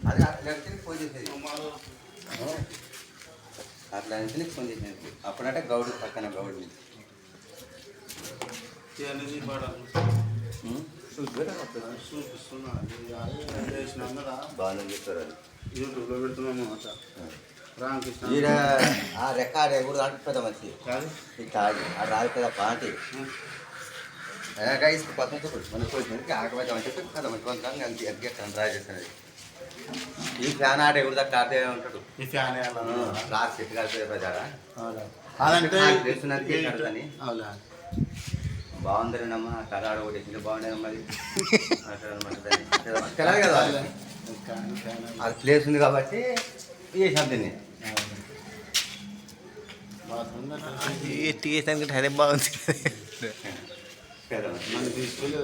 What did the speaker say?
అది అట్లా ఫోన్ చేసేది, అట్లా అంటే ఫోన్ చేసేది. అప్పుడంటే గౌడు పక్కన గౌడిని బాగా చెప్పారు. అది యూట్యూబ్లో పెడుతున్నాము రామకృష్ణ ఈడ ఆ రెక్కాడ కూడా పెద్ద మంచి తాగి ఆ రాదు కదా పాటి పక్కన మన కోసినకి ఆకమైతే అని చెప్పి కదా మంచి వంకాన్ని ఎగ్గెట్టాను ట్రై చేస్తున్నది. ఈ ఫ్యాన్ ఆడే కూడా కాదే ఉంటాడు. ఈ ఫ్యాన్ రాదు చెట్టు కలిపి పెద్దాడా అదంటే తెలుసున్నది బాగుందరేనమ్మా కరాడ ఒకటి ఎక్కిన బాగుండేనమ్మా. అది తెలియదు కదా, అది ప్లేస్ ఉంది కాబట్టి చేసాం దీన్ని. టీ వేసానికి అదే బాగుంది. తీసుకెళ్ళి